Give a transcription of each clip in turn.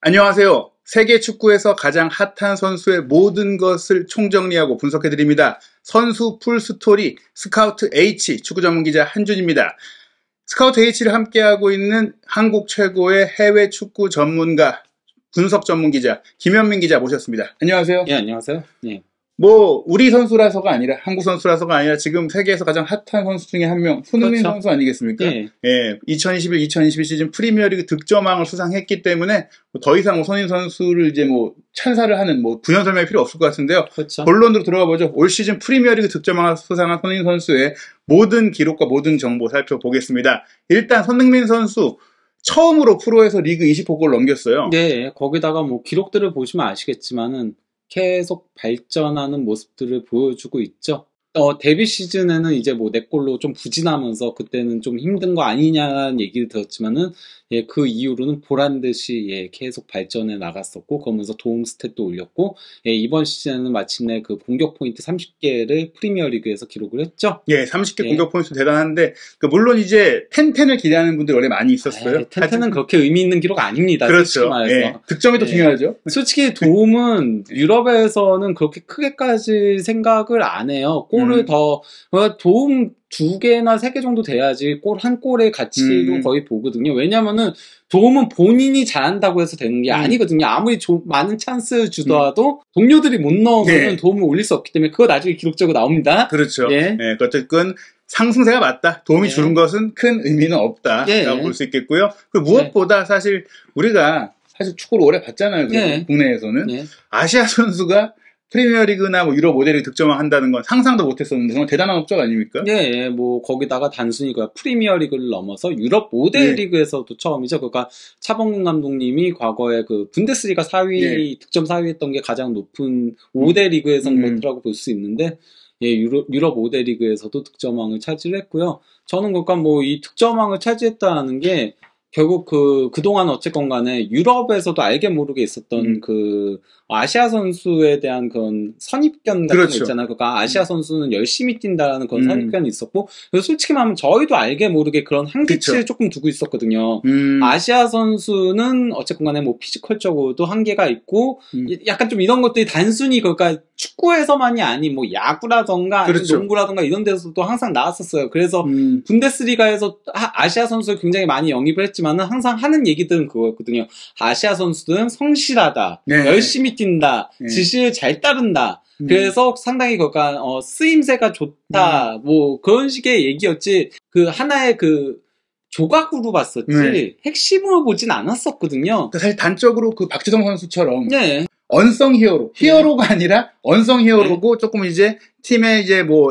안녕하세요. 세계 축구에서 가장 핫한 선수의 모든 것을 총정리하고 분석해드립니다. 선수 풀스토리 스카우트 H 축구 전문기자 한준입니다. 스카우트 H를 함께하고 있는 한국 최고의 해외 축구 전문가, 분석 전문기자 김현민 기자 모셨습니다. 안녕하세요. 예, 안녕하세요. 예. 우리 선수라서가 아니라, 한국 선수라서가 아니라 지금 세계에서 가장 핫한 선수 중에 한 명, 손흥민 그렇죠. 선수 아니겠습니까? 예. 2021-2022 시즌 프리미어리그 득점왕을 수상했기 때문에 더 이상 손흥민 선수를 이제 찬사를 하는 부연 설명이 필요 없을 것 같은데요. 그렇죠. 본론으로 들어가 보죠. 올 시즌 프리미어리그 득점왕을 수상한 손흥민 선수의 모든 기록과 모든 정보 살펴보겠습니다. 일단 손흥민 선수 처음으로 프로에서 리그 20호골 넘겼어요. 네, 거기다가 기록들을 보시면 아시겠지만은 계속 발전하는 모습들을 보여주고 있죠. 데뷔 시즌에는 이제 4골로 좀 부진하면서 그때는 좀 힘든 거 아니냐는 얘기를 들었지만은, 예, 그 이후로는 보란 듯이, 계속 발전해 나갔었고, 그러면서 도움 스탯도 올렸고, 이번 시즌에는 마침내 그 공격 포인트 30개를 프리미어 리그에서 기록을 했죠. 예, 30개 공격 포인트 대단한데, 물론 이제 텐텐을 기대하는 분들이 원래 많이 있었어요. 텐텐은 그렇게 의미 있는 기록 아닙니다. 그렇죠. 득점이 더 중요하죠. 솔직히 도움은 유럽에서는 그렇게 크게까지 생각을 안 해요. 골을 도움 2개나 3개 정도 돼야지 골 한 골의 가치로 거의 보거든요. 왜냐면은 도움은 본인이 잘한다고 해서 되는 게 아니거든요. 아무리 많은 찬스 주더라도 동료들이 못 넣으면 도움을 올릴 수 없기 때문에 그거 나중에 기록적으로 나옵니다. 그렇죠. 어쨌든 상승세가 맞다. 도움이 주는 것은 큰 의미는 없다라고 볼 수 있겠고요. 그리고 무엇보다 사실 우리가 축구를 오래 봤잖아요. 국내에서는. 아시아 선수가 프리미어리그나 유럽 5대리그 득점왕 한다는 건 상상도 못했었는데 정말 대단한 업적 아닙니까? 거기다가 단순히 프리미어리그를 넘어서 유럽 5대리그에서도 처음이죠. 그러니까 차범근 감독님이 과거에 그 분데스리가 4위 득점 4위 했던 게 가장 높은 5대리그에서는 그렇다고 볼 수 있는데, 유럽 5대리그에서도 득점왕을 차지했고요. 저는 그러니까 이 득점왕을 차지했다는 게 결국 그동안 어쨌건 간에 유럽에서도 알게 모르게 있었던 아시아 선수에 대한 그런 선입견 같은 거 있잖아요. 그러니까 아시아 선수는 열심히 뛴다라는 그런 선입견이 있었고, 그래서 솔직히 말하면 저희도 알게 모르게 그런 한계치를 조금 두고 있었거든요. 아시아 선수는 어쨌건 간에 피지컬적으로도 한계가 있고, 약간 좀 이런 것들이 단순히 그러니까 축구에서만이 아닌 야구라던가 농구라던가 이런 데서도 항상 나왔었어요. 그래서 분데스리가에서 아시아 선수를 굉장히 많이 영입을 했지만은 항상 하는 얘기들은 그거였거든요. 아시아 선수들은 성실하다, 열심히 뛴다, 지시를 잘 따른다. 그래서 상당히 쓰임새가 좋다, 그런 식의 얘기였지, 하나의 조각으로 봤었지, 핵심으로 보진 않았었거든요. 사실 단적으로 박지성 선수처럼. 언성 히어로가 아니라 언성 히어로고 조금 이제 팀의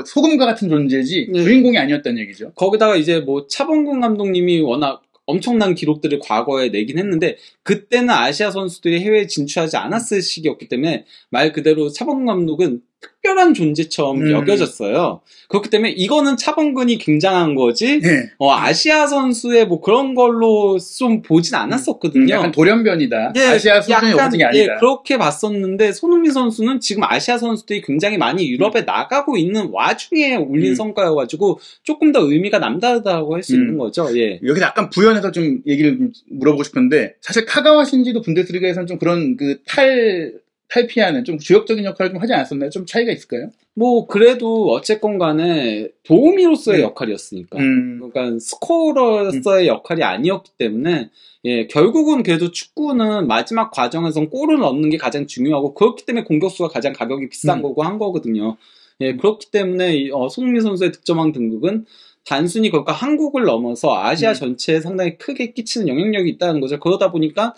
소금과 같은 존재지 주인공이 아니었다는 얘기죠. 거기다가 이제 차범근 감독님이 워낙 엄청난 기록들을 과거에 내긴 했는데, 그때는 아시아 선수들이 해외에 진출하지 않았을 시기였기 때문에 말 그대로 차범근 감독은 특별한 존재처럼 여겨졌어요. 그렇기 때문에 이거는 차범근이 굉장한 거지, 아시아 선수의 그런 걸로 좀 보진 않았었거든요. 약간 돌연변이다. 아시아 수준이 같은 게 아니다. 그렇게 봤었는데, 손흥민 선수는 지금 아시아 선수들이 굉장히 많이 유럽에 나가고 있는 와중에 올린 성과여가지고 조금 더 의미가 남다르다고 할 수 있는 거죠. 여기서 약간 부연해서 좀 얘기를 물어보고 싶은데, 사실 카가와 신지도 분데스리가에서는 좀 그런 탈피하는 좀 주역적인 역할을 좀 하지 않았었나요? 좀 차이가 있을까요? 그래도 어쨌건 간에 도우미로서의 역할이었으니까. 그러니까 스코어로서의 역할이 아니었기 때문에, 결국은 그래도 축구는 마지막 과정에선 골을 넣는 게 가장 중요하고, 그렇기 때문에 공격수가 가장 가격이 비싼 거고 한 거거든요. 그렇기 때문에 손흥민 선수의 득점왕 등극은 단순히 한국을 넘어서 아시아 전체에 상당히 크게 끼치는 영향력이 있다는 거죠. 그러다 보니까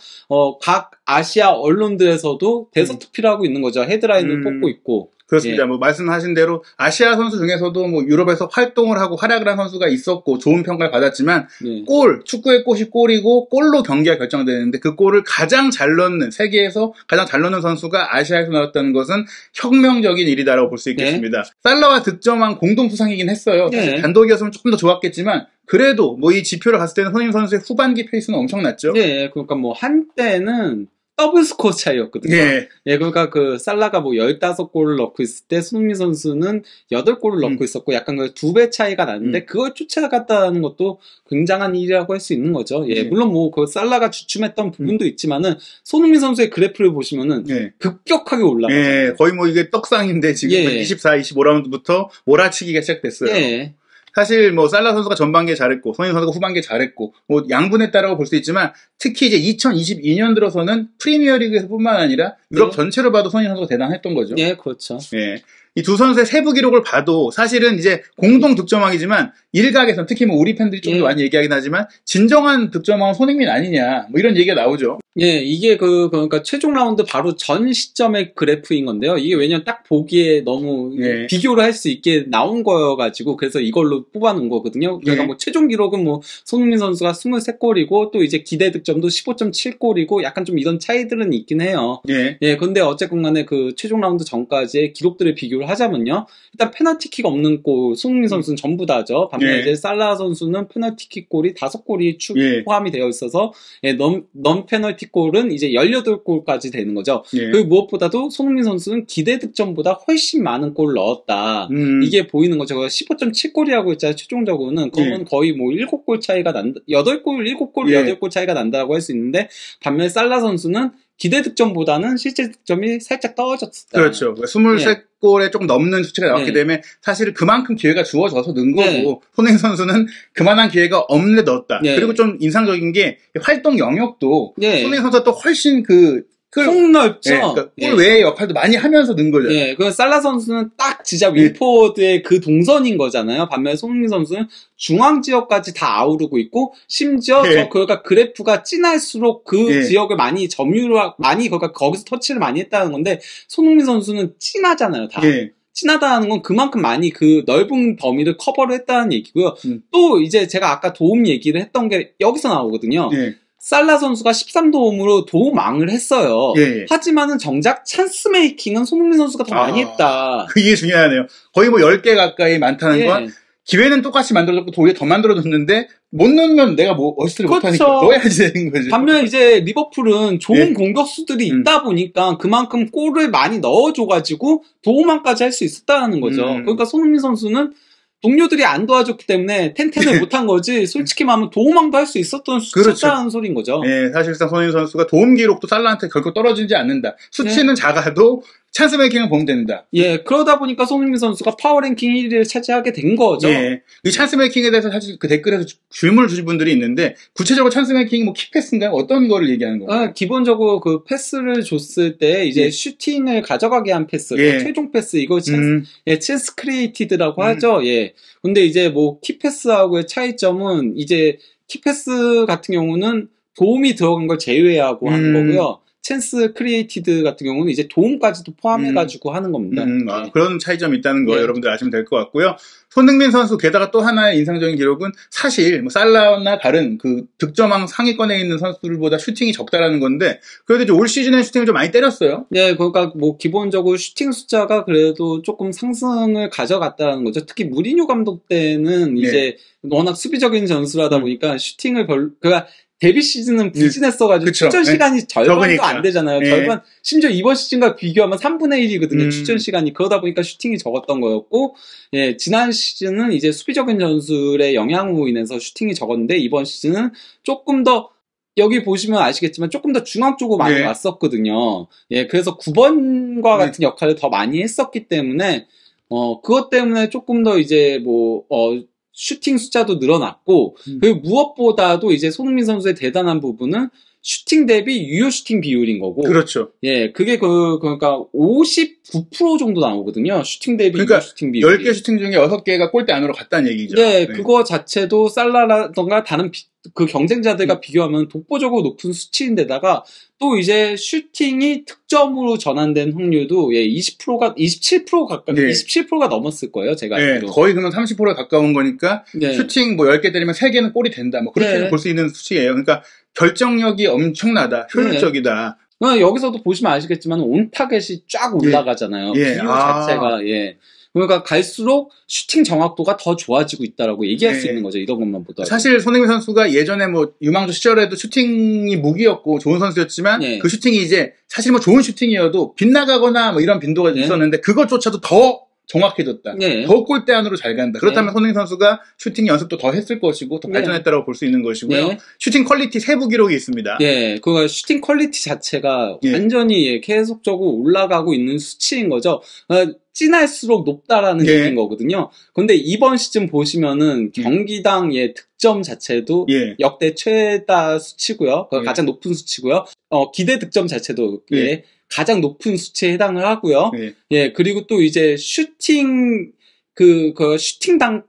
각 아시아 언론들에서도 대서특필을 하고 있는 거죠. 헤드라인을 뽑고 있고. 그렇습니다. 말씀하신 대로 아시아 선수 중에서도 유럽에서 활동을 하고 활약을 한 선수가 있었고 좋은 평가를 받았지만, 축구의 꽃이 골이고 골로 경기가 결정되는데 그 골을 가장 잘 넣는, 세계에서 가장 잘 넣는 선수가 아시아에서 나왔다는 것은 혁명적인 일이다라고 볼 수 있겠습니다. 살라와 득점왕 공동 수상이긴 했어요. 사실 단독이었으면 조금 더 좋았겠지만, 그래도 이 지표를 봤을 때는 손흥민 선수의 후반기 페이스는 엄청났죠. 그러니까 한때는 더블 스코어 차이였거든요. 예. 예, 그러니까 그 살라가 뭐 15골을 넣고 있을 때 손흥민 선수는 8골을 넣고 있었고 약간 그 2배 차이가 나는데 그걸 쫓아갔다는 것도 굉장한 일이라고 할 수 있는 거죠. 예, 물론 뭐 그 살라가 주춤했던 부분도 있지만은 손흥민 선수의 그래프를 보시면은 급격하게 올라가요. 예, 거의 뭐 이게 떡상인데 지금 24, 25라운드부터 몰아치기가 시작됐어요. 예. 사실 뭐 살라 선수가 전반기에 잘했고 손흥민 선수가 후반기에 잘했고 뭐 양분했다라고 볼 수 있지만 특히 이제 2022년 들어서는 프리미어리그에서뿐만 아니라 유럽 전체로 봐도 손흥민 선수가 대단했던 거죠. 예, 그렇죠. 예. 이 두 선수의 세부 기록을 봐도 사실은 이제 공동 득점왕이지만 일각에서는 특히 뭐 우리 팬들이 좀 더 많이 얘기하긴 하지만 진정한 득점왕은 손흥민 아니냐 뭐 이런 얘기가 나오죠. 예, 이게 그러니까 최종 라운드 바로 전 시점의 그래프인 건데요. 이게 왜냐면 딱 보기에 너무 비교를 할 수 있게 나온 거여가지고 그래서 이걸로 뽑아놓은 거거든요. 그러니까 뭐 최종 기록은 뭐 손흥민 선수가 23골이고 또 이제 기대 득점도 15.7골이고 약간 좀 이런 차이들은 있긴 해요. 예, 근데 어쨌건 간에 그 최종 라운드 전까지의 기록들을 비교를 하자면요. 일단 페널티킥 없는 골 손흥민 선수는 전부 다죠. 반면에 이제 살라 선수는 페널티킥 골이 5골이 포함이 되어 있어서 넌 페널티 골은 이제 18골까지 되는 거죠. 그리고 무엇보다도 손흥민 선수는 기대 득점보다 훨씬 많은 골을 넣었다. 이게 보이는 거죠. 15.7골이라고 했잖아요. 최종적으로는. 그러면 거의 뭐 7골 차이가 난다. 8골, 7골, 8골 차이가 난다고 할 수 있는데 반면에 살라 선수는 기대 득점보다는 실제 득점이 살짝 떨어졌다. 그렇죠. 23골에 조금 넘는 수치가 나왔기 때문에 사실 그만큼 기회가 주어져서 넣은 거고 손흥민 선수는 그만한 기회가 없는데 넣었다. 그리고 좀 인상적인 게 활동 영역도 손흥민 선수가 또 훨씬 폭넓죠. 그러니까 골 외의 역할도 많이 하면서 넣은 거죠. 예, 그 살라 선수는 딱 진짜 윌포드의 그 동선인 거잖아요. 반면에 손흥민 선수는 중앙 지역까지 다 아우르고 있고 심지어 그러니까 그래프가 진할수록 그 지역을 많이 그러니까 거기서 터치를 많이 했다는 건데 손흥민 선수는 진하잖아요, 다. 진하다는 건 그만큼 많이 그 넓은 범위를 커버를 했다는 얘기고요. 또 이제 제가 아까 도움 얘기를 했던 게 여기서 나오거든요. 살라 선수가 13도움으로 도움왕을 했어요. 하지만은 정작 찬스 메이킹은 손흥민 선수가 더 많이 했다. 그게 중요하네요. 거의 뭐 10개 가까이 많다는 건 기회는 똑같이 만들어줬고 오히려 더 만들어줬는데 못 넣으면 내가 뭐 어시스트를 못하니까 넣어야지 되는 거죠. 반면 이제 리버풀은 좋은 공격수들이 있다 보니까 그만큼 골을 많이 넣어줘가지고 도움왕까지 할 수 있었다는 거죠. 그러니까 손흥민 선수는 동료들이 안 도와줬기 때문에 텐텐을 못한 거지 솔직히 말하면 도움왕도 할 수 있었던 수치였다는 소리인 거죠. 네, 사실상 손흥민 선수가 도움 기록도 살라한테 결코 떨어지지 않는다. 수치는 작아도 찬스 랭킹을 보면 된다. 예, 그러다 보니까 손흥민 선수가 파워랭킹 1위를 차지하게 된 거죠. 예. 이 찬스 랭킹에 대해서 사실 그 댓글에서 질문을 주신 분들이 있는데 구체적으로 찬스 랭킹이 뭐 키패스인가요? 어떤 거를 얘기하는 건가요? 기본적으로 그 패스를 줬을 때 이제 슈팅을 가져가게 한 패스, 최종 패스 이거 찬스 크리에이티드라고 하죠. 예. 근데 이제 뭐 키패스하고의 차이점은 이제 키패스 같은 경우는 도움이 들어간 걸 제외하고 하는 거고요. 찬스 크리에이티드 같은 경우는 이제 도움까지도 포함해가지고 하는 겁니다. 그런 차이점이 있다는 거 여러분들 아시면 될 것 같고요. 손흥민 선수 게다가 또 하나의 인상적인 기록은 사실 뭐 살라나 다른 그 득점왕 상위권에 있는 선수들보다 슈팅이 적다라는 건데 그래도 이제 올 시즌에 슈팅을 좀 많이 때렸어요. 네, 그러니까 뭐 기본적으로 슈팅 숫자가 그래도 조금 상승을 가져갔다는 거죠. 특히 무리뉴 감독 때는 이제 워낙 수비적인 전술을 하다 보니까 슈팅을 그러니까 데뷔 시즌은 부진했어가지고 출전 시간이 절반도 안 되잖아요. 절반, 심지어 이번 시즌과 비교하면 3분의 1이거든요. 출전 시간이. 그러다 보니까 슈팅이 적었던 거였고, 예, 지난 시즌은 이제 수비적인 전술의 영향으로 인해서 슈팅이 적었는데, 이번 시즌은 조금 더, 여기 보시면 아시겠지만 조금 더 중앙 쪽으로 많이 왔었거든요. 예, 그래서 9번과 같은 역할을 더 많이 했었기 때문에, 그것 때문에 조금 더 이제 슈팅 숫자도 늘어났고, 그리고 무엇보다도 이제 손흥민 선수의 대단한 부분은 슈팅 대비 유효 슈팅 비율인 거고. 그렇죠. 예, 그게 그러니까 59% 정도 나오거든요. 슈팅 대비 유효 슈팅 비율. 10개 슈팅 중에 6개가 골대 안으로 갔다는 얘기죠. 네, 그거 자체도 살라라던가 다른 그 경쟁자들과 비교하면 독보적으로 높은 수치인데다가 또 이제 슈팅이 득점으로 전환된 확률도 27% 가까이 27%가 넘었을 거예요. 제가 알기로. 거의 그러면 30%에 가까운 거니까 슈팅 뭐 10개 때리면 3개는 골이 된다. 뭐 그렇게 볼 수 있는 수치예요. 그러니까 결정력이 엄청나다. 효율적이다. 여기서도 보시면 아시겠지만 온 타겟이 쫙 올라가잖아요. 비율 자체가 그러니까 갈수록 슈팅 정확도가 더 좋아지고 있다라고 얘기할 수 있는 거죠. 이런 것만 보더라도. 사실 손흥민 선수가 예전에 뭐 유망주 시절에도 슈팅이 무기였고 좋은 선수였지만 그 슈팅이 이제 사실 뭐 좋은 슈팅이어도 빗나가거나 뭐 이런 빈도가 있었는데 그것조차도 더 정확해졌다. 더 골대 안으로 잘 간다. 그렇다면 손흥민 선수가 슈팅 연습도 더 했을 것이고 더 발전했다고 볼 수 있는 것이고요. 슈팅 퀄리티 세부 기록이 있습니다. 그거 슈팅 퀄리티 자체가 완전히 계속적으로 올라가고 있는 수치인 거죠. 진할수록 높다라는 얘기인 거거든요. 근데 이번 시즌 보시면은 경기당 득점 자체도 역대 최다 수치고요. 가장 높은 수치고요. 기대 득점 자체도 가장 높은 수치에 해당을 하고요. 그리고 또 이제 슈팅, 슈팅당,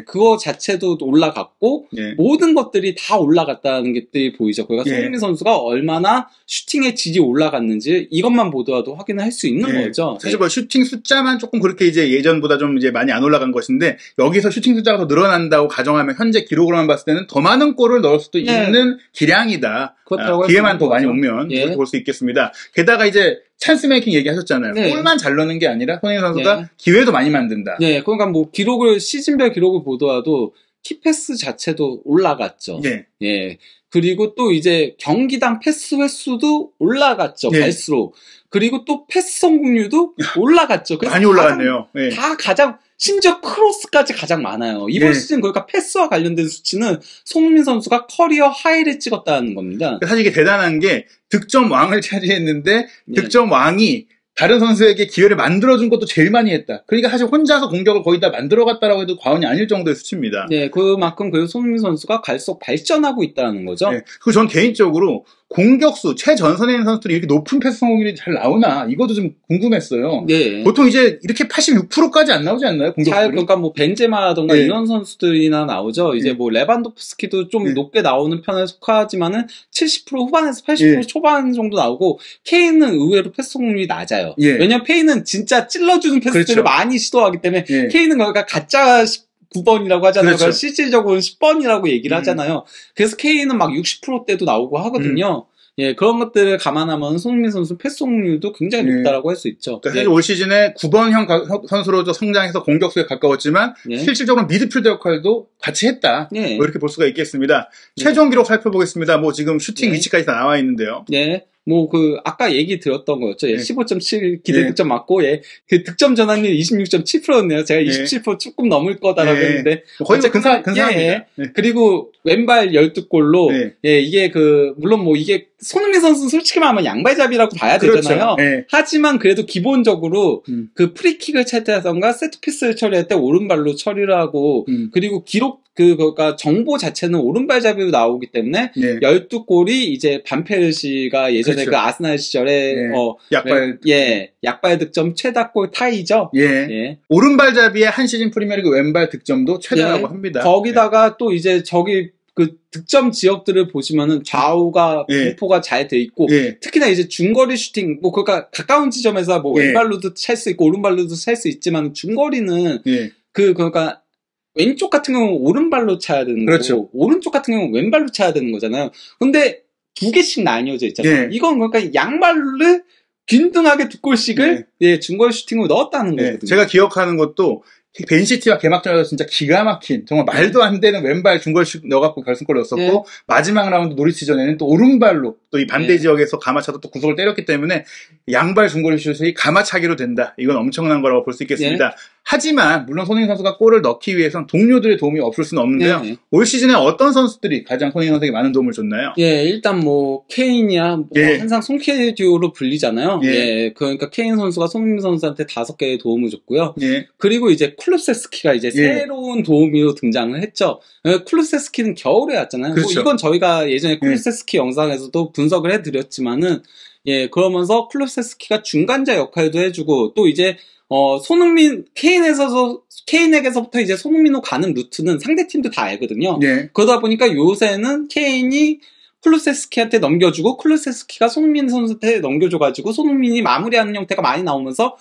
그거 자체도 올라갔고, 모든 것들이 다 올라갔다는 것들이 보이죠. 그러니까 손흥민 선수가 얼마나 슈팅의 질이 올라갔는지 이것만 보더라도 확인을 할 수 있는 거죠. 사실 뭐 슈팅 숫자만 조금 그렇게 이제 예전보다 좀 이제 많이 안 올라간 것인데, 여기서 슈팅 숫자가 더 늘어난다고 가정하면 현재 기록으로만 봤을 때는 더 많은 골을 넣을 수도 있는 기량이다. 기회만 더 많이 오면 그렇게 볼 수 있겠습니다. 게다가 이제 찬스 메이킹 얘기하셨잖아요. 골만 잘 넣는 게 아니라 손흥민 선수가 기회도 많이 만든다. 그러니까 뭐 시즌별 기록을 보더라도 키패스 자체도 올라갔죠. 그리고 또 이제 경기당 패스 횟수도 올라갔죠. 갈수록. 그리고 또 패스 성공률도 올라갔죠. 그래서 많이 올라갔네요. 다 가장 심지어 크로스까지 가장 많아요. 이번 시즌 그러니까 패스와 관련된 수치는 손흥민 선수가 커리어 하이를 찍었다는 겁니다. 사실 이게 대단한 게 득점 왕을 차지했는데 득점 왕이 다른 선수에게 기회를 만들어준 것도 제일 많이 했다. 그러니까 사실 혼자서 공격을 거의 다 만들어갔다라고 해도 과언이 아닐 정도의 수치입니다. 그만큼 그래서 손흥민 선수가 갈수록 발전하고 있다는 거죠. 그리고 전 개인적으로 공격수, 최전선에 있는 선수들이 이렇게 높은 패스 성공률이 잘 나오나 이것도 좀 궁금했어요. 보통 이제 이렇게 86%까지 안 나오지 않나요? 공격수들이? 그러니까 뭐 벤제마라던가 이런 선수들이나 나오죠. 이제 뭐 레반도프스키도 좀 높게 나오는 편에 속하지만은 70% 후반에서 80% 초반 정도 나오고 케인은 의외로 패스 성공률이 낮아요. 왜냐면 케인은 진짜 찔러주는 패스들을 많이 시도하기 때문에 케인은 그러니까 가짜 9번이라고 하잖아요. 실질적으로는 10번이라고 얘기를 하잖아요. 그래서 K는 막 60%대도 나오고 하거든요. 그런 것들을 감안하면 손흥민 선수 패스 성공률도 굉장히 높다라고 할 수 있죠. 사실 올 시즌에 9번형 선수로 성장해서 공격수에 가까웠지만 실질적으로 미드필더 역할도 같이 했다. 뭐 이렇게 볼 수가 있겠습니다. 최종 기록 살펴보겠습니다. 뭐 지금 슈팅 위치까지 다 나와 있는데요. 아까 얘기 드렸던 거였죠. 15.7 기대 득점 맞고, 그 득점 전환율 26.7%였네요. 제가 27% 조금 넘을 거다라고 했는데. 거의 근사합니다. 그리고 왼발 12골로, 이게 물론 뭐 이게 손흥민 선수는 솔직히 말하면 양발잡이라고 봐야 되잖아요. 하지만 그래도 기본적으로 그 프리킥을 찰 때라던가 세트피스를 처리할 때 오른발로 처리를 하고, 그리고 그러니까 정보 자체는 오른발잡이로 나오기 때문에 12골이 이제 반페르시가 예전에 그 아스날 시절에 약발 득점 최다골 타이죠. 오른발잡이의 한 시즌 프리미어리그 왼발 득점도 최다라고 합니다. 거기다가 또 이제 그 득점 지역들을 보시면은 좌우가 분포가 잘 돼 있고 특히나 이제 중거리 슈팅 그러니까 가까운 지점에서 뭐 왼발로도 찰 수 있고 오른발로도 찰 수 있지만 중거리는 그러니까 왼쪽 같은 경우는 오른발로 차야 되는 거고 오른쪽 같은 경우는 왼발로 차야 되는 거잖아요. 근데 두 개씩 나뉘어져 있잖아요. 이건 그러니까 양발을 균등하게 두 골씩을 중거리 슈팅으로 넣었다는 거거든요. 제가 기억하는 것도 벤시티와 개막전에서 진짜 기가 막힌 정말 말도 안 되는 왼발 중거리슛 넣어갖고 결승골 넣었었고 마지막 라운드 노리치전에는 또 오른발로 또 이 반대 지역에서 가마차도 또 구석을 때렸기 때문에 양발 중거리슛이 가마차기로 된다. 이건 엄청난 거라고 볼 수 있겠습니다. 하지만 물론 손흥민 선수가 골을 넣기 위해서는 동료들의 도움이 없을 수는 없는데요. 올 시즌에 어떤 선수들이 가장 손흥민 선수에게 많은 도움을 줬나요? 일단 뭐 케인이야 항상 손케이 듀오로 불리잖아요. 그러니까 케인 선수가 손흥민 선수한테 5개의 도움을 줬고요. 그리고 이제 쿨루세스키가 이제 새로운 도우미로 등장을 했죠. 쿨루세스키는 겨울에 왔잖아요. 뭐 이건 저희가 예전에 쿨루세스키 영상에서도 분석을 해드렸지만은 그러면서 쿨루세스키가 중간자 역할도 해주고 또 이제 케인에게서부터 이제 손흥민으로 가는 루트는 상대팀도 다 알거든요. 그러다 보니까 요새는 케인이 쿨루세스키한테 넘겨주고 쿨루세스키가 손흥민 선수한테 넘겨줘가지고 손흥민이 마무리하는 형태가 많이 나오면서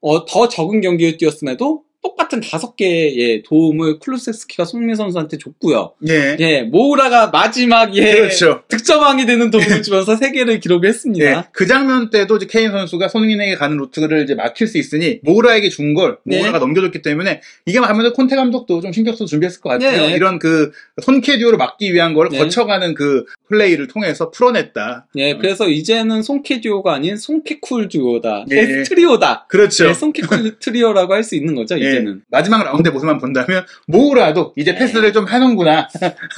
더 적은 경기를 뛰었음에도 똑같은 5개의 도움을 쿨루세스키가 손흥민 선수한테 줬고요. 예. 예, 모우라가 마지막 그렇죠. 득점왕이 되는 도움을 주면서 3개를 기록했습니다. 예. 그 장면 때도 이제 케인 선수가 손흥민에게 가는 루트를 이제 막힐 수 있으니 모우라에게 준 걸 모우라가 넘겨줬기 때문에 이게 하면서 콘테 감독도 좀 신경 써서 준비했을 것 같아요. 이런 그 손캐 듀오를 막기 위한 걸 거쳐가는 그 플레이를 통해서 풀어냈다. 예, 그래서 이제는 손캐 듀오가 아닌 손캐쿨 듀오다. 트리오다. 그렇죠. 손캐쿨 트리오라고 할 수 있는 거죠, 이제는. 마지막 라운드 모습만 본다면 모우라도 이제 패스를 좀 하는구나.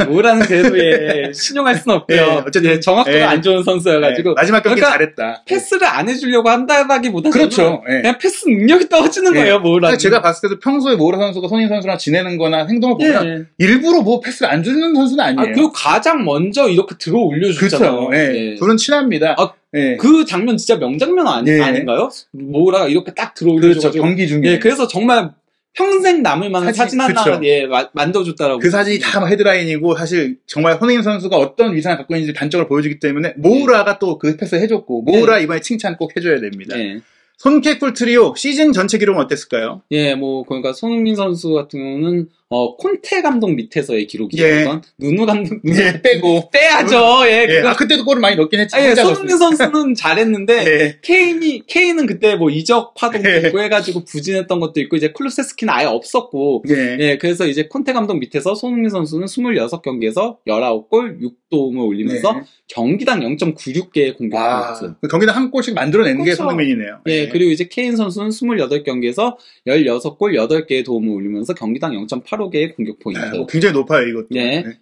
모우라는 그래도 신용할 수는 없고요. 어쨌든 정확도가 안 좋은 선수여가지고. 마지막 경기 잘했다. 패스를 안 해주려고 한다기보다는 그렇죠. 그냥 패스 능력이 떨어지는 거예요, 모우라. 제가 봤을 때도 평소에 모우라 선수가 손흥민 선수랑 지내는 거나 행동을 보면 일부러 뭐 패스를 안 주는 선수는 아니에요. 그리고 가장 먼저 이렇게 들어 올려주잖아요. 그렇죠. 둘은 친합니다. 그 장면 진짜 명장면 아닌가요? 모우라가 이렇게 딱 들어 올려줘가지고. 그렇죠. 경기 중에. 그래서 정말 평생 남을 만한 사진 하나 만들어줬다라고. 그 사진이 다 헤드라인이고 사실 정말 손흥민 선수가 어떤 위상을 갖고 있는지 단적으로 보여주기 때문에 모우라가 또 그 패스 해줬고 모우라 이번에 칭찬 꼭 해줘야 됩니다. 손캐쿨 트리오 시즌 전체 기록은 어땠을까요? 그러니까 손흥민 선수 같은 경우는 콘테 감독 밑에서의 기록이죠. 누누 감독 빼고 빼야죠. 그때도 골을 많이 넣긴 했지. 손흥민 선수는 잘했는데 케인은 그때 뭐 이적 파동도 있고 해가지고 부진했던 것도 있고 이제 쿨루세스키는 아예 없었고 그래서 이제 콘테 감독 밑에서 손흥민 선수는 26경기에서 19골 6도움을 올리면서 경기당 0.96개의 공격 포인트. 경기당 한 골씩 만들어내는 게 손흥민이네요. 그리고 이제 케인 선수는 28경기에서 16골 8개의 도움을 올리면서 경기당 0.85개의 공격 포인트. 굉장히 높아요, 이것도.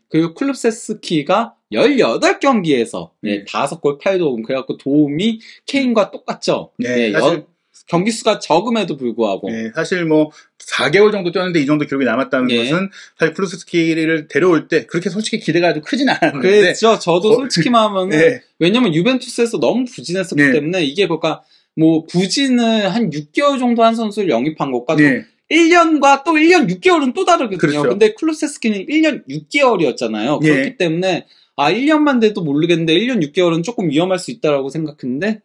그리고 쿨루세스키가 18경기에서 5골 8도움. 그래갖고 도움이 케인과 똑같죠. 사실 경기 수가 적음에도 불구하고. 사실 뭐 4개월 정도 뛰었는데 이 정도 기록이 남았다는 것은 사실 쿨루세스키를 데려올 때 그렇게 솔직히 기대가 아주 크진 않았는데. 그렇죠. 저도 솔직히 말하면 왜냐면 유벤투스에서 너무 부진했었기 때문에 이게 그러니까 뭐 부진을 한 6개월 정도 한 선수를 영입한 것과 1년과 또 1년 6개월은 또 다르거든요. 그렇죠. 근데 쿨루세스키는 1년 6개월이었잖아요. 그렇기 때문에 1년만 돼도 모르겠는데 1년 6개월은 조금 위험할 수 있다라고 생각했는데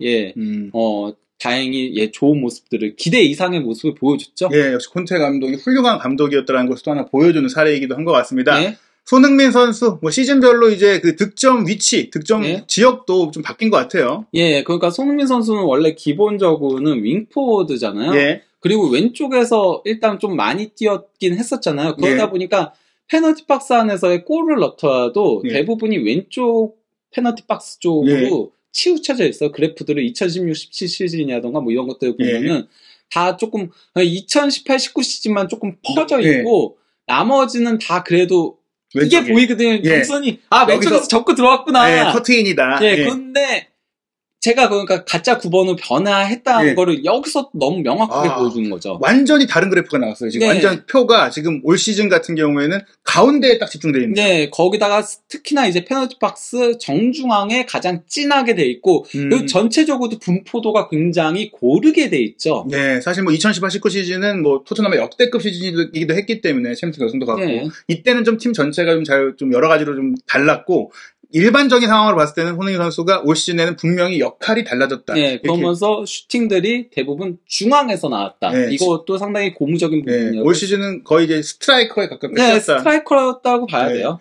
다행히 좋은 모습들을 기대 이상의 모습을 보여줬죠. 역시 콘테 감독이 훌륭한 감독이었다는 것을 또 하나 보여주는 사례이기도 한 것 같습니다. 손흥민 선수 시즌별로 이제 그 득점 위치, 득점 지역도 좀 바뀐 것 같아요. 그러니까 손흥민 선수는 원래 기본적으로는 윙포워드잖아요. 그리고 왼쪽에서 일단 좀 많이 뛰었긴 했었잖아요. 그러다 보니까 페널티 박스 안에서의 골을 넣더라도 대부분이 왼쪽 페널티 박스 쪽으로 치우쳐져 있어요. 그래프들을 2016-17 시즌이라던가 뭐 이런 것들을 보면은 다 조금 2018-19 시즌만 조금 퍼져 있고 나머지는 다 그래도 왼쪽에. 이게 보이거든요. 동선이 왼쪽에서 접고 들어왔구나. 커트인이다. 근데 제가 그러니까 가짜 9번으로 변화했다는 거를 여기서 너무 명확하게 보여주는 거죠. 완전히 다른 그래프가 나왔어요. 지금 완전 표가 지금 올 시즌 같은 경우에는 가운데에 딱 집중되어 있는. 거기다가 특히나 이제 페널티 박스 정중앙에 가장 진하게 돼 있고 그리고 전체적으로도 분포도가 굉장히 고르게 돼 있죠. 사실 뭐 2018-19 시즌은 뭐 토트넘의 역대급 시즌이기도 했기 때문에 챔피언스 결승도 갔고 이때는 좀 팀 전체가 좀 여러 가지로 좀 달랐고. 일반적인 상황으로 봤을 때는 손흥민 선수가 올 시즌에는 분명히 역할이 달라졌다. 그러면서 슈팅들이 대부분 중앙에서 나왔다. 이것도 상당히 고무적인 부분이에요. 올 시즌은 거의 이제 스트라이커에 가깝게 뛰었다. 스트라이커였다고 봐야 돼요.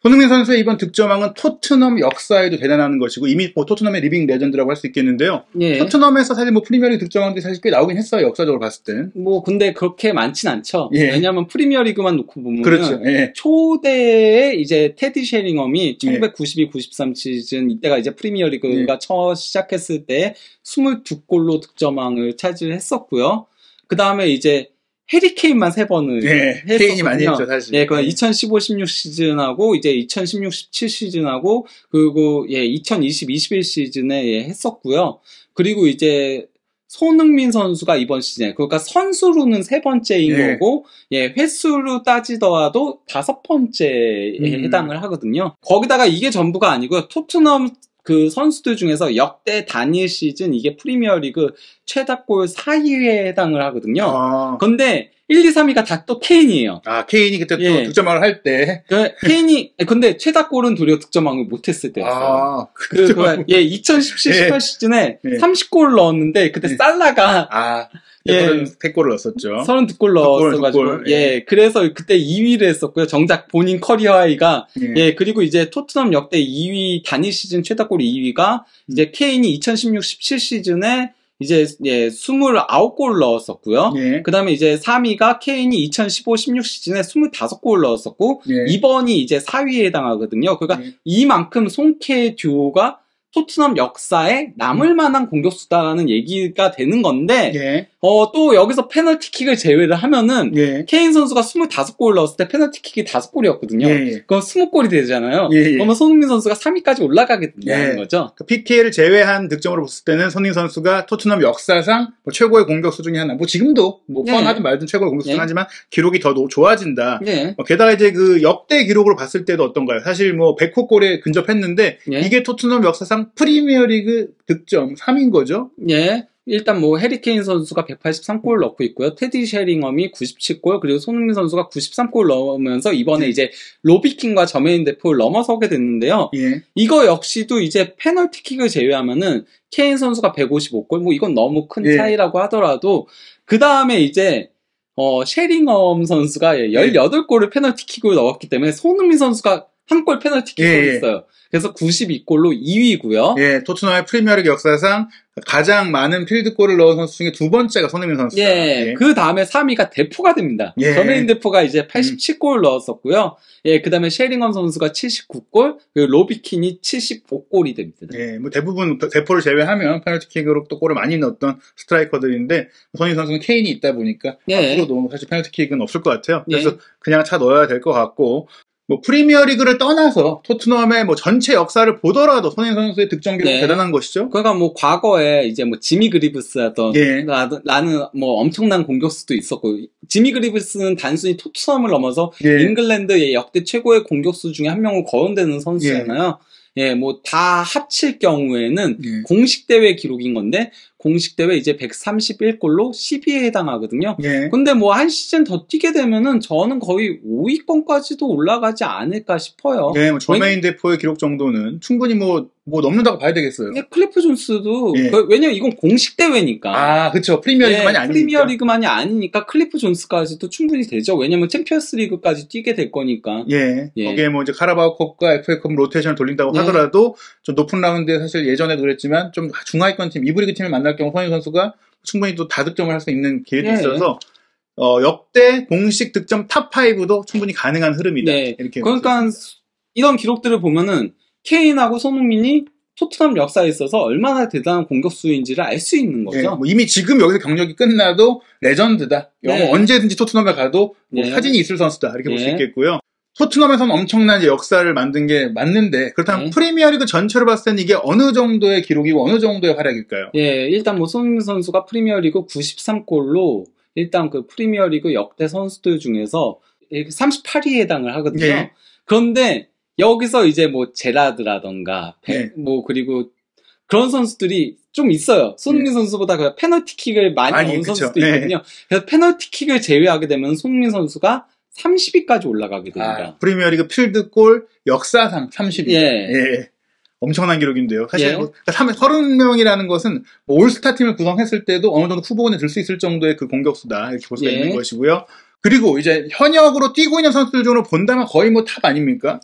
손흥민 선수의 이번 득점왕은 토트넘 역사에도 대단한 것이고 이미 뭐 토트넘의 리빙 레전드라고 할 수 있겠는데요. 토트넘에서 사실 뭐 프리미어리그 득점왕들이 사실 꽤 나오긴 했어요. 역사적으로 봤을 때. 뭐 근데 그렇게 많진 않죠. 왜냐하면 프리미어리그만 놓고 보면 그렇죠. 초대에 이제 테디 셰링엄이 1992-93 시즌 이때가 이제 프리미어리그가 처음 시작했을 때 22골로 득점왕을 차지했었고요. 그 다음에 이제 해리 케인만 3번을 했었거든요. 케인이 많이 했죠, 사실. 그 2015-16 시즌하고 이제 2016-17 시즌하고 그리고 2020-21 시즌에 했었고요. 그리고 이제 손흥민 선수가 이번 시즌에 그러니까 선수로는 3번째인 거고 횟수로 따지더라도 5번째에 해당을 하거든요. 거기다가 이게 전부가 아니고요. 토트넘 그 선수들 중에서 역대 단일 시즌 이게 프리미어리그 최다골 4위에 해당을 하거든요. 근데 1, 2, 3위가 다 또 케인이에요. 케인이 그때 또 득점왕을 할 때. 케인이 근데 최다골은 도리어 득점왕을 못했을 때였어요. 2017-18 시즌에 30골을 넣었는데 그때 살라가 예. 33골을 넣었었죠. 32골 넣었어가지고. 예. 그래서 그때 2위를 했었고요. 정작 본인 커리어 하이가. 예. 그리고 이제 토트넘 역대 2위, 단일 시즌 최다골 2위가 이제 케인이 2016-17 시즌에 이제 29골 넣었었고요. 예. 그다음에 이제 3위가 케인이 2015-16 시즌에 25골 넣었었고 예. 이번이 이제 4위에 해당하거든요. 그러니까 이만큼 송케 듀오가 토트넘 역사에 남을 만한 공격수다라는 얘기가 되는 건데 예. 또 여기서 페널티킥을 제외를 하면은 예. 케인 선수가 25골 넣었을 때 페널티킥이 5골이었거든요. 예. 그럼 20골이 되잖아요. 예. 그러면 손흥민 선수가 3위까지 올라가게 된다는 거죠. 그 PK를 제외한 득점으로 봤을 때는 손흥민 선수가 토트넘 역사상 뭐 최고의 공격수 중에 하나. 뭐 지금도 뭐 뻔하든 말든 최고의 공격수 중 하지만 기록이 더 좋아진다. 게다가 이제 그 역대 기록으로 봤을 때도 어떤가요? 사실 뭐 100호 골에 근접했는데 이게 토트넘 역사상 프리미어리그 득점 3인 거죠? 예. 일단 뭐 해리케인 선수가 183골 넣고 있고요. 테디 셰링엄이 97골, 그리고 손흥민 선수가 93골 넣으면서 이번에 이제 로비킨과 저메인 데포를 넘어서게 됐는데요. 예. 이거 역시도 이제 페널티킥을 제외하면은 케인 선수가 155골, 뭐 이건 너무 큰 차이라고 하더라도 그 다음에 이제 셰링엄 선수가 18골을 페널티킥으로 넣었기 때문에 손흥민 선수가 한 골 페널티킥을 했어요. 그래서 92골로 2위고요. 예, 토트넘의 프리미어리그 역사상 가장 많은 필드골을 넣은 선수 중에 두 번째가 손흥민 선수다. 예, 그 다음에 3위가 데포가 됩니다. 저메인 데포가 이제 87골 넣었었고요. 예, 그 다음에 셰링엄 선수가 79골, 그리고 로비킨이 75골이 됩니다. 예, 뭐 대부분 데포를 제외하면 페널티킥으로 또 골을 많이 넣었던 스트라이커들인데 손흥민 선수는 케인이 있다 보니까 앞으로도 사실 페널티킥은 없을 것 같아요. 그래서 그냥 차 넣어야 될 것 같고. 뭐 프리미어리그를 떠나서 토트넘의 뭐 전체 역사를 보더라도 손흥민 선수의 득점 기록 대단한 것이죠. 그러니까 뭐 과거에 이제 뭐 지미 그리브스라던 라는 뭐 엄청난 공격수도 있었고 지미 그리브스는 단순히 토트넘을 넘어서 잉글랜드의 역대 최고의 공격수 중에 한 명으로 거론되는 선수잖아요. 예, 뭐 다 합칠 경우에는 공식 대회 기록인 건데 공식 대회 이제 131골로 10위에 해당하거든요. 근데 뭐 한 시즌 더 뛰게 되면은 저는 거의 5위권까지도 올라가지 않을까 싶어요. 네, 뭐 저메인 데포의 기록 정도는 충분히 뭐 넘는다고 봐야 되겠어요. 클리프 존스도 왜냐면 이건 공식 대회니까. 아, 그렇죠. 프리미어리그만이 아니니까. 프리미어리그만이 아니니까 클리프 존스까지도 충분히 되죠. 왜냐면 챔피언스리그까지 뛰게 될 거니까. 거기에 뭐 이제 카라바오컵과 FA컵 로테이션을 돌린다고 하더라도 좀 높은 라운드에 사실 예전에도 그랬지만 좀 중하위권 팀, 2부 리그 팀을 만날 경우 손흥민 선수가 충분히 또 다득점을 할 수 있는 기회도 있어서 역대 공식 득점 탑5도 충분히 가능한 흐름이다. 이렇게 그러니까 이런 기록들을 보면은 케인하고 손흥민이 토트넘 역사에 있어서 얼마나 대단한 공격수인지를 알 수 있는 거죠. 뭐 이미 지금 여기서 경력이 끝나도 레전드다. 언제든지 토트넘에 가도 뭐 사진이 있을 선수다. 이렇게 볼 수 있겠고요. 토트넘에서는 엄청난 역사를 만든 게 맞는데 그렇다면 프리미어리그 전체로 봤을 때는 이게 어느 정도의 기록이고 어느 정도의 활약일까요? 일단 뭐 손흥민 선수가 프리미어리그 93골로 일단 그 프리미어리그 역대 선수들 중에서 38위에 해당을 하거든요. 그런데 여기서 이제 뭐 제라드라던가 뭐 그리고 그런 선수들이 좀 있어요. 손흥민 선수보다 그 페널티킥을 많이 넣은 선수도 있거든요. 그래서 페널티킥을 제외하게 되면 손흥민 선수가 30위까지 올라가게 됩니다. 프리미어리그 필드골 역사상 30위. 엄청난 기록인데요. 사실 30명이라는 것은 뭐 올스타 팀을 구성했을 때도 어느 정도 후보군에 들 수 있을 정도의 그 공격수다. 이렇게 볼 수가 있는 것이고요. 그리고 이제 현역으로 뛰고 있는 선수들 중으로 본다면 거의 뭐 탑 아닙니까?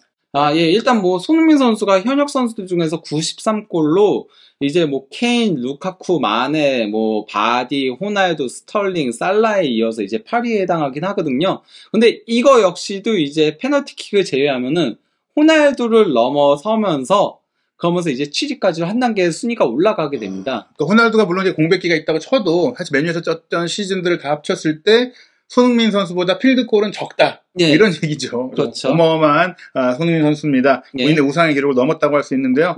일단 뭐 손흥민 선수가 현역 선수들 중에서 93골로 이제 뭐 케인, 루카쿠, 마네, 뭐 바디, 호날두, 스털링, 살라에 이어서 이제 8위에 해당하긴 하거든요. 근데 이거 역시도 이제 페널티킥을 제외하면은 호날두를 넘어서면서 그러면서 이제 7위까지 한 단계 순위가 올라가게 됩니다. 호날두가 물론 이제 공백기가 있다고 쳐도 사실 맨유에서 쪘던 시즌들을 다 합쳤을 때 손흥민 선수보다 필드골은 적다. 이런 얘기죠. 그렇죠. 어마어마한 손흥민 선수입니다. 본인의 우상의 기록을 넘었다고 할 수 있는데요.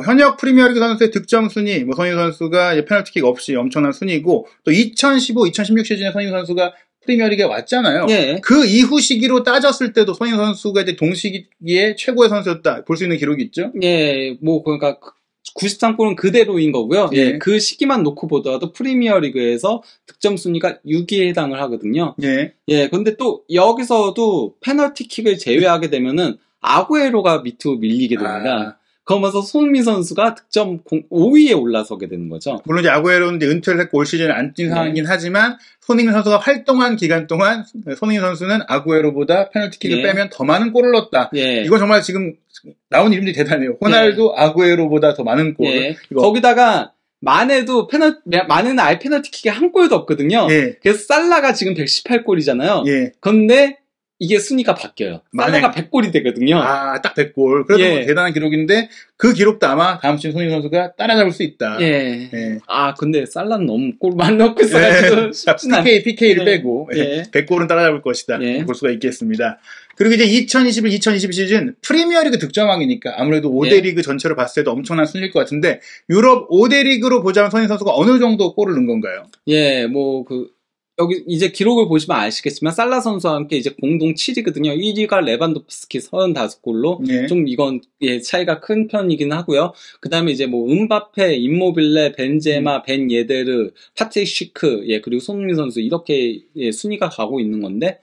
현역 프리미어리그 선수의 득점 순위, 뭐 손흥민 선수가 이제 페널티킥 없이 엄청난 순위고 또 2015, 2016 시즌에 손흥민 선수가 프리미어리그에 왔잖아요. 그 이후 시기로 따졌을 때도 손흥민 선수가 이제 동시기에 최고의 선수였다. 볼 수 있는 기록이 있죠. 뭐 그러니까 93골은 그대로인 거고요. 그 시기만 놓고 보더라도 프리미어리그에서 득점 순위가 6위에 해당을 하거든요. 근데 또 여기서도 페널티킥을 제외하게 되면은 아구에로가 밑으로 밀리게 됩니다. 그러면서 손흥민 선수가 득점 5위에 올라서게 되는 거죠. 물론 이제 아구에로는 이제 은퇴를 했고 올 시즌 안 뛴 상황이긴 하지만 손흥민 선수가 활동한 기간 동안 손흥민 선수는 아구에로보다 페널티킥을 빼면 더 많은 골을 넣었다. 이건 정말 지금 나온 이름들이 대단해요. 호날두, 아구에로보다 더 많은 골. 거기다가 마네도 마네는 아예 페널티킥에 한 골도 없거든요. 그래서 살라가 지금 118골이잖아요. 그런데 이게 순위가 바뀌어요. 살라가 100골이 되거든요. 아, 딱 100골. 그래도 뭐 대단한 기록인데 그 기록도 아마 다음 시즌 손흥민 선수가 따라잡을 수 있다. 아, 근데 살라는 너무 골 많이 넣고 있어가지고 PK를 빼고 100골은 따라잡을 것이다. 볼 수가 있겠습니다. 그리고 이제 2021-2022 시즌 프리미어리그 득점왕이니까 아무래도 5대 리그 전체로 봤을 때도 엄청난 순위일 것 같은데 유럽 5대 리그로 보자면 손흥민 선수가 어느 정도 골을 넣은 건가요? 여기 이제 기록을 보시면 아시겠지만 살라 선수와 함께 이제 공동 7위거든요. 1위가 레반도프스키 35골로 좀 이건 차이가 큰 편이긴 하고요. 그다음에 이제 뭐 음바페, 임모빌레, 벤제마, 벤 예데르, 파트릭 시크, 그리고 손흥민 선수 이렇게 순위가 가고 있는 건데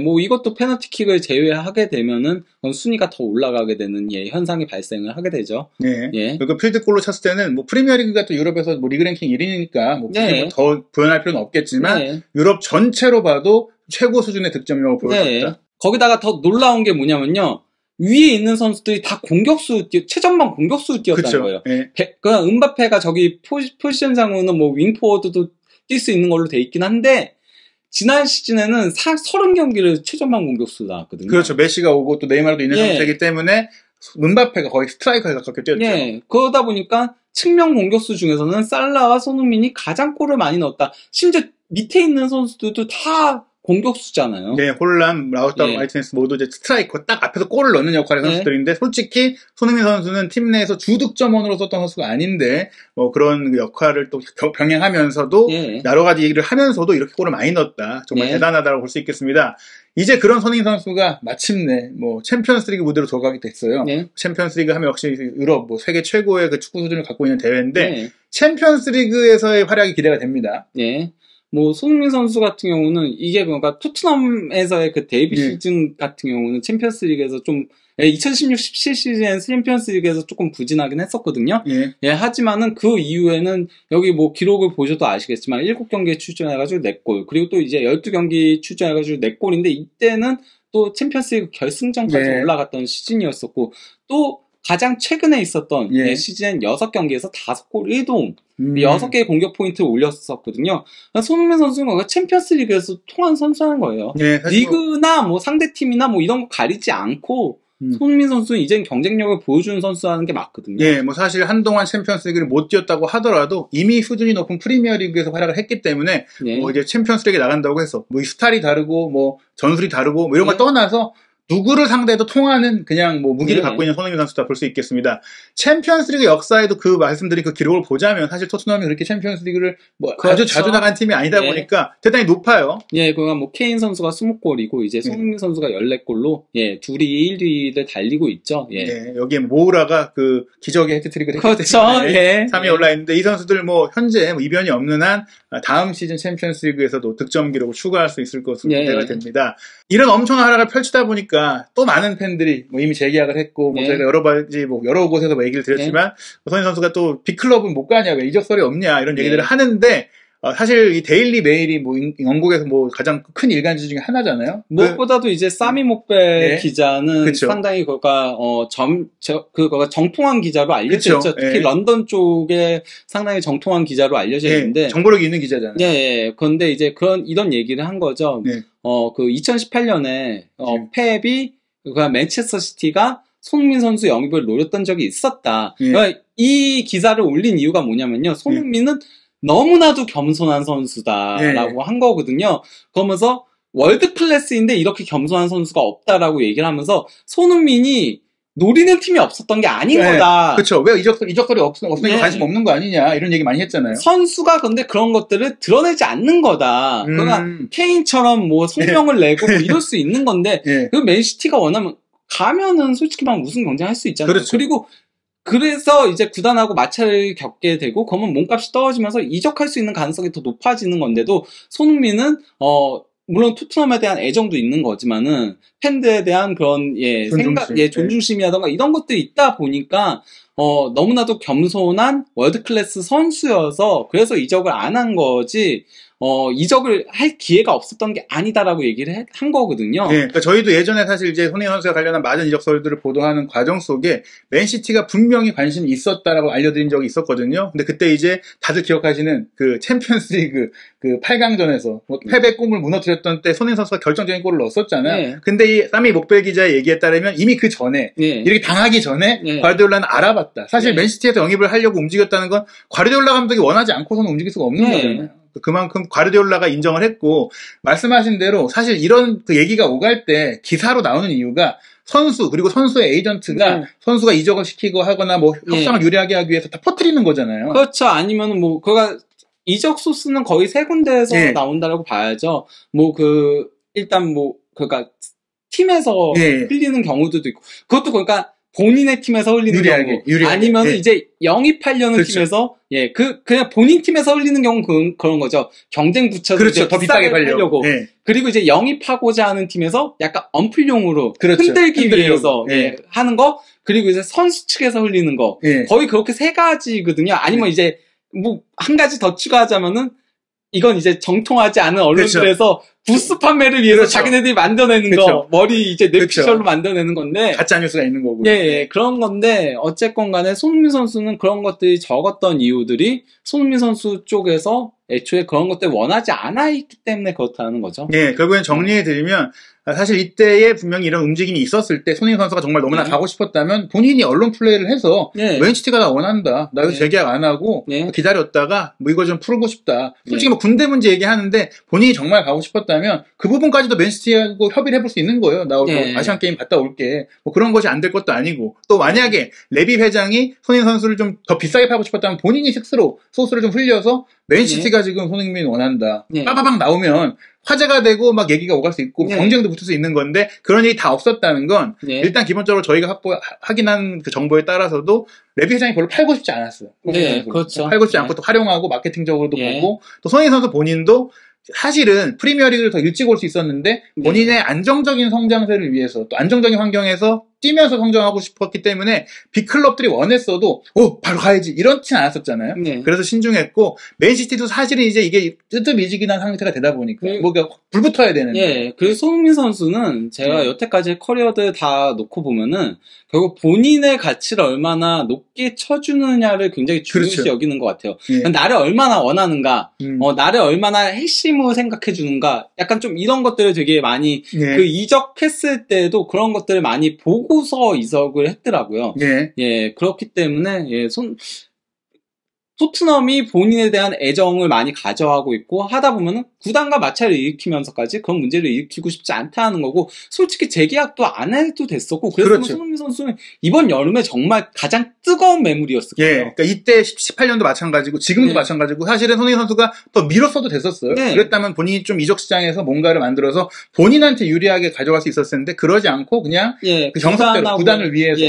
뭐 이것도 페널티킥을 제외하게 되면은 순위가 더 올라가게 되는 현상이 발생을 하게 되죠. 그리고 필드골로 쳤을 때는 뭐 프리미어리그가 또 유럽에서 뭐 리그 랭킹 1위니까 뭐 더 부연할 필요는 없겠지만 유럽 전체로 봐도 최고 수준의 득점력을 보여줬다. 거기다가 더 놀라운 게 뭐냐면요. 위에 있는 선수들이 다 최전방 공격수 뛰었다는 거예요. 그냥 음바페가 저기 포지션상으로는 뭐 윙포워드도 뛸 수 있는 걸로 돼 있긴 한데 지난 시즌에는 30경기를 최전방 공격수로 나왔거든요. 그렇죠. 메시가 오고 또 네이마르도 있는 상태이기 때문에 음바페가 거의 스트라이커에 가깝게 뛰었죠. 그러다 보니까 측면 공격수 중에서는 살라와 손흥민이 가장 골을 많이 넣었다. 심지어 밑에 있는 선수들도 다 공격수잖아요. 홀람, 라우타로 마르티네스 모두 이제 스트라이커 딱 앞에서 골을 넣는 역할의 선수들인데 솔직히 손흥민 선수는 팀 내에서 주득점원으로 썼던 선수가 아닌데 뭐 그런 역할을 또 병행하면서도 여러 가지 얘기를 하면서도 이렇게 골을 많이 넣었다. 정말 대단하다고 볼 수 있겠습니다. 이제 그런 손흥민 선수가 마침내 뭐 챔피언스리그 무대로 돌아가게 됐어요. 챔피언스리그 하면 역시 유럽 뭐 세계 최고의 그 축구 수준을 갖고 있는 대회인데 챔피언스리그에서의 활약이 기대가 됩니다. 뭐 손흥민 선수 같은 경우는 이게 그러니까 토트넘에서의 그 데뷔 시즌 같은 경우는 챔피언스리그에서 좀 2016-17 시즌 챔피언스리그에서 조금 부진하긴 했었거든요. 하지만은 그 이후에는 여기 뭐 기록을 보셔도 아시겠지만 7경기에 출전해가지고 4골 그리고 또 이제 12경기 출전해가지고 4골인데 이때는 또 챔피언스리그 결승전까지 올라갔던 시즌이었었고 또 가장 최근에 있었던 시즌 6경기에서 5골 1도움 6개의 공격 포인트를 올렸었거든요. 손흥민 선수가 챔피언스리그에서 통한 선수라는 거예요. 리그나 뭐 상대팀이나 뭐 이런 거 가리지 않고 손흥민 선수는 이젠 경쟁력을 보여주는 선수라는 게 맞거든요. 뭐 사실 한동안 챔피언스리그를 못 뛰었다고 하더라도 이미 수준이 높은 프리미어리그에서 활약을 했기 때문에 뭐 이제 챔피언스리그에 나간다고 해서 뭐 스타일이 다르고 뭐 전술이 다르고 뭐 이런 걸 떠나서 누구를 상대해도 통하는 그냥 뭐 무기를 갖고 있는 손흥민 선수다 볼 수 있겠습니다. 챔피언스리그 역사에도 그 말씀드린 그 기록을 보자면 사실 토트넘이 그렇게 챔피언스리그를 뭐 아주 자주 나간 팀이 아니다 보니까 대단히 높아요. 그러니까 뭐 케인 선수가 20골이고 이제 손흥민 선수가 14골로 둘이 1위를 달리고 있죠. 여기에 모우라가 그 기적의 헤트트릭을 했기 때문에 3위에 올라 있는데 이 선수들 뭐 현재 뭐 이변이 없는 한 다음 시즌 챔피언스리그에서도 득점 기록을 추가할 수 있을 것으로 기대가 됩니다. 이런 엄청난 활약을 펼치다 보니까 또 많은 팬들이 뭐 이미 재계약을 했고 뭐 저희가 여러 곳에서 뭐 얘기를 드렸지만 손흥민 선수가 또 빅클럽은 못 가냐 왜 이적설이 없냐 이런 얘기들을 하는데 사실 이 데일리 메일이 뭐 영국에서 뭐 가장 큰 일간지 중에 하나잖아요. 무엇보다도 이제 사미 목벨 기자는 상당히 그가 그가 정통한 기자로 알려져 있죠. 특히 런던 쪽에 상당히 정통한 기자로 알려져 있는데 정보력이 있는 기자잖아요. 그런데 이제 이런 얘기를 한 거죠. 그 2018년에 펩이 맨체스터 시티가 손흥민 선수 영입을 노렸던 적이 있었다. 그러니까 이 기사를 올린 이유가 뭐냐면요. 손흥민은 너무나도 겸손한 선수다라고 한 거거든요. 그러면서 월드 클래스인데 이렇게 겸손한 선수가 없다라고 얘기를 하면서 손흥민이 노리는 팀이 없었던 게 아닌 거다. 그렇죠. 왜 이적설이 없으니까 관심 없는 거 아니냐 이런 얘기 많이 했잖아요. 선수가 근데 그런 것들을 드러내지 않는 거다. 그러니까 케인처럼 뭐 성명을 내고 뭐 이럴 수 있는 건데 그 맨시티가 원하면 가면은 솔직히 막 우승 경쟁할 수 있잖아요. 그리고 그래서 이제 구단하고 마찰을 겪게 되고 그러면 몸값이 떨어지면서 이적할 수 있는 가능성이 더 높아지는 건데도 손흥민은 물론 토트넘에 대한 애정도 있는 거지만은 팬들에 대한 그런 존중심이라던가 이런 것들이 있다 보니까 너무나도 겸손한 월드클래스 선수여서 그래서 이적을 안 한 거지. 이적을 할 기회가 없었던 게 아니다라고 얘기를 한 거거든요. 네, 그러니까 저희도 예전에 사실 이제 손흥민 선수와 관련한 많은 이적설들을 보도하는 과정 속에 맨시티가 분명히 관심이 있었다라고 알려드린 적이 있었거든요. 근데 그때 이제 다들 기억하시는 그 챔피언스리그 그 8강전에서 패배 꿈을 무너뜨렸던 때 손흥민 선수가 결정적인 골을 넣었었잖아요. 네. 근데 이 사미 목벨 기자의 얘기에 따르면 이미 그 전에 이렇게 당하기 전에 과르디올라는 알아봤다. 사실 맨시티에서 영입을 하려고 움직였다는 건 과르디올라 감독이 원하지 않고서는 움직일 수가 없는 거잖아요. 그만큼 과르디올라가 인정을 했고, 말씀하신 대로 사실 이런 그 얘기가 오갈 때 기사로 나오는 이유가 선수 그리고 선수의 에이전트가 선수가 이적을 시키고 하거나 뭐 협상을 유리하게 하기 위해서 다 퍼뜨리는 거잖아요. 그렇죠. 아니면은 뭐 그가 이적 소스는 거의 세 군데에서 나온다라고 봐야죠. 일단 그러니까 팀에서 흘리는 경우들도 있고, 그것도 그러니까 본인의 팀에서 흘리는 경우, 아니면 이제 영입하려는 팀에서, 그냥 본인 팀에서 흘리는 경우는 그런 거죠. 경쟁 붙여서 그렇죠. 더 비싸게 팔려고. 그리고 이제 영입하고자 하는 팀에서 약간 언플용으로 흔들기 위해서 하는 거, 그리고 이제 선수 측에서 흘리는 거, 거의 그렇게 세 가지거든요. 아니면 이제 한 가지 더 추가하자면은 이건 이제 정통하지 않은 언론들에서 부스 판매를 위해서 자기네들이 만들어내는 거, 머리 이제 뇌피셜로 만들어내는 건데. 가짜 뉴스가 있는 거고. 그런 건데, 어쨌건 간에 손흥민 선수는 그런 것들이 적었던 이유들이 손흥민 선수 쪽에서 애초에 그런 것들 원하지 않아 있기 때문에 그렇다는 거죠. 결국엔 정리해드리면, 사실 이때에 분명히 이런 움직임이 있었을 때 손흥민 선수가 정말 너무나 가고 싶었다면 본인이 언론 플레이를 해서 맨시티가 나 원한다. 나 여기서 재계약 안 하고 기다렸다가 뭐 이거 좀 풀고 싶다. 솔직히 뭐 군대 문제 얘기하는데 본인이 정말 가고 싶었다면 그 부분까지도 맨시티하고 협의를 해볼 수 있는 거예요. 나 아시안 게임 갔다 올게. 뭐 그런 것이 안 될 것도 아니고, 또 만약에 레비 회장이 손흥민 선수를 좀 더 비싸게 팔고 싶었다면 본인이 스스로 소스를 좀 흘려서 맨시티가 지금 손흥민 원한다. 빠바방 나오면 화제가 되고 막 얘기가 오갈 수 있고 경쟁도 붙을 수 있는 건데, 그런 일이 다 없었다는 건 일단 기본적으로 저희가 확인한 그 정보에 따라서도 레비 회장이 별로 팔고 싶지 않았어요. 그렇죠. 팔고 싶지 않고 또 활용하고 마케팅적으로도 보고, 또 손흥민 선수 본인도 사실은 프리미어리그를 더 일찍 올 수 있었는데 본인의 안정적인 성장세를 위해서 또 안정적인 환경에서 뛰면서 성장하고 싶었기 때문에 빅클럽들이 원했어도 바로 가야지 이렇진 않았었잖아요. 그래서 신중했고, 맨시티도 사실은 이제 이게 뜨뜻미지근한 상태가 되다 보니까 뭐가 불붙어야 되는데. 그리고 손흥민 선수는 제가 여태까지 커리어들 다 놓고 보면은 결국 본인의 가치를 얼마나 높게 쳐주느냐를 굉장히 중요시 여기는 것 같아요. 나를 얼마나 원하는가, 나를 얼마나 핵심으로 생각해 주는가, 약간 좀 이런 것들을 되게 많이 그 이적했을 때도 그런 것들을 많이 보고서 이적을 했더라고요. 그렇기 때문에 토트넘이 본인에 대한 애정을 많이 가져하고 있고 하다 보면은 구단과 마찰을 일으키면서까지 그런 문제를 일으키고 싶지 않다는 거고, 솔직히 재계약도 안 해도 됐었고, 그래서 손흥민 선수는 이번 여름에 정말 가장 뜨거운 매물이었을 거예요. 그러니까 이때 18년도 마찬가지고 지금도 마찬가지고, 사실은 손흥민 선수가 더 밀었어도 됐었어요. 그랬다면 본인이 좀 이적 시장에서 뭔가를 만들어서 본인한테 유리하게 가져갈 수 있었을 텐데 그러지 않고 그냥 그 정석대로 구단을 위해서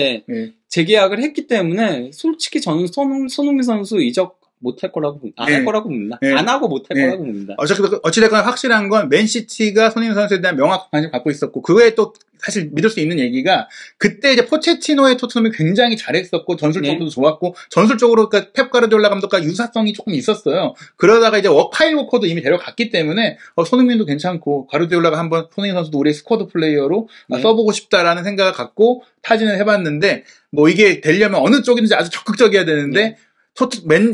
재계약을 했기 때문에 솔직히 저는 손흥민 선수 이적 못할 거라고, 안 할 거라고 봅니다. 안 하고 못할 거라고 봅니다. 어찌됐거나 확실한 건 맨시티가 손흥민 선수에 대한 명확한 관심을 갖고 있었고, 그거에 또 사실 믿을 수 있는 얘기가, 그때 이제 포체티노의 토트넘이 굉장히 잘했었고 전술적으로도 좋았고, 전술적으로 그러니까 펩 가르디올라 감독과 유사성이 조금 있었어요. 그러다가 이제 카일 워커도 이미 데려갔기 때문에 손흥민도 괜찮고, 가르디올라가 한번 손흥민 선수도 우리의 스쿼드 플레이어로 써보고 싶다라는 생각을 갖고 타진을 해봤는데, 뭐 이게 되려면 어느 쪽이든지 아주 적극적이어야 되는데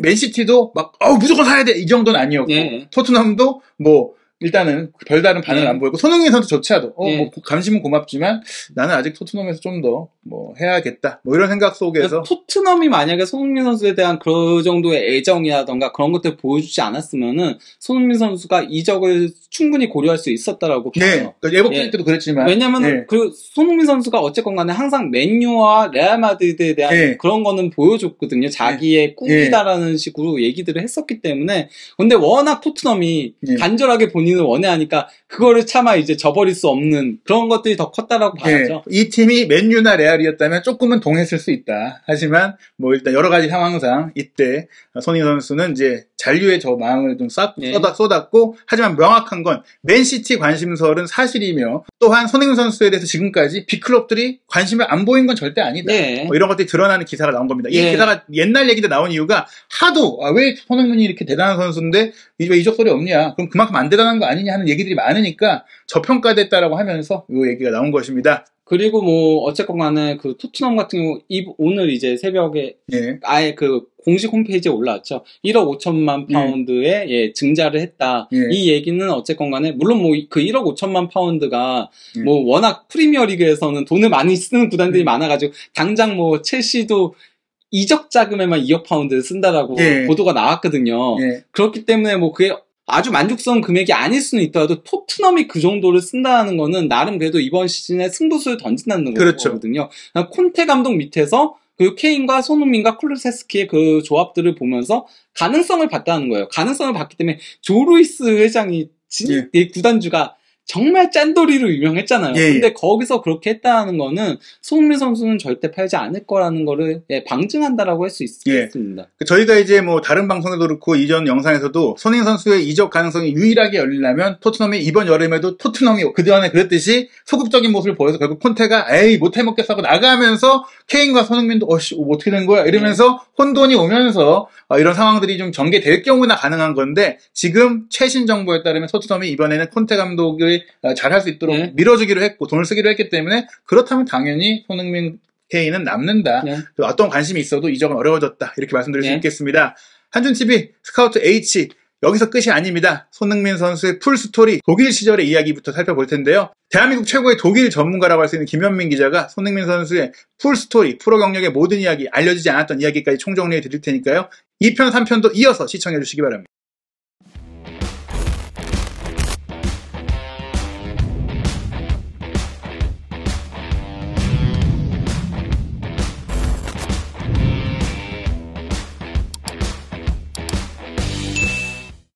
맨시티도 막 무조건 사야 돼 이 정도는 아니었고, 토트넘도 뭐 일단은 별다른 반응을 안 보였고, 손흥민 선수조차도 뭐 감심은 고맙지만 나는 아직 토트넘에서 좀 더 뭐 해야겠다 뭐 이런 생각 속에서, 토트넘이 만약에 손흥민 선수에 대한 그 정도의 애정이라던가 그런 것들 보여주지 않았으면은 손흥민 선수가 이적을 충분히 고려할 수 있었다라고 봐요. 그러니까 예복질 때도 그랬지만, 왜냐면은 그 손흥민 선수가 어쨌건 간에 항상 맨유와 레알 마드리드에 대한 그런 거는 보여줬거든요. 자기의 꿈이다라는 식으로 얘기들을 했었기 때문에. 근데 워낙 토트넘이 간절하게 본인 본인은 원해하니까 그거를 차마 이제 저버릴 수 없는 그런 것들이 더 컸다라고 봐야죠. 이 팀이 맨유나 레알이었다면 조금은 동했을 수 있다. 하지만 뭐 일단 여러 가지 상황상 이때 손흥민 선수는 이제 잔류의 저 마음을 좀 쏟았고, 하지만 명확한 건 맨시티 관심설은 사실이며, 또한 손흥민 선수에 대해서 지금까지 빅클럽들이 관심을 안 보인 건 절대 아니다. 뭐 이런 것들이 드러나는 기사가 나온 겁니다. 이 기사가 옛날 얘기도 나온 이유가 하도 왜 손흥민이 이렇게 대단한 선수인데 왜 이적설이 없냐, 그럼 그만큼 안 대단한 거 아니냐 하는 얘기들이 많으니까 저평가됐다라고 하면서 이 얘기가 나온 것입니다. 그리고 뭐 어쨌건 간에 그 토트넘 같은 경우 오늘 이제 새벽에 아예 그 공식 홈페이지에 올라왔죠. 1억 5천만 파운드에 증자를 했다. 이 얘기는 어쨌건 간에 물론 뭐 그 1억 5천만 파운드가 뭐 워낙 프리미어리그에서는 돈을 많이 쓰는 구단들이 많아가지고 당장 뭐 첼시도 이적 자금에만 2억 파운드를 쓴다라고 보도가 나왔거든요. 그렇기 때문에 뭐 그게 아주 만족스러운 금액이 아닐 수는 있더라도 토트넘이 그 정도를 쓴다는 거는 나름 그래도 이번 시즌에 승부수를 던진다는 거거든요. 콘테 감독 밑에서 그 케인과 손흥민과 쿨루세스키의 그 조합들을 보면서 가능성을 봤다는 거예요. 가능성을 봤기 때문에 조 루이스 회장이 이 구단주가 정말 짠돌이로 유명했잖아요. 근데 거기서 그렇게 했다는 거는 손흥민 선수는 절대 팔지 않을 거라는 거를 방증한다라고 할 수 있겠습니다. 저희가 이제 뭐 다른 방송에도 그렇고 이전 영상에서도 손흥민 선수의 이적 가능성이 유일하게 열리려면 토트넘이 이번 여름에도 토트넘이 그전에 그랬듯이 소극적인 모습을 보여서 결국 콘테가 에이 못해 먹겠어 하고 나가면서 케인과 손흥민도 어떻게 된 거야 이러면서 혼돈이 오면서 이런 상황들이 좀 전개될 경우나 가능한 건데, 지금 최신 정보에 따르면 토트넘이 이번에는 콘테 감독을 잘할 수 있도록 밀어주기로 했고 돈을 쓰기로 했기 때문에, 그렇다면 당연히 손흥민 케인은 남는다. 어떤 관심이 있어도 이적은 어려워졌다. 이렇게 말씀드릴 수 있겠습니다. 한준TV 스카우트 H, 여기서 끝이 아닙니다. 손흥민 선수의 풀스토리, 독일 시절의 이야기부터 살펴볼 텐데요. 대한민국 최고의 독일 전문가라고 할 수 있는 김현민 기자가 손흥민 선수의 풀스토리, 프로 경력의 모든 이야기, 알려지지 않았던 이야기까지 총정리해 드릴 테니까요. 2편, 3편도 이어서 시청해 주시기 바랍니다.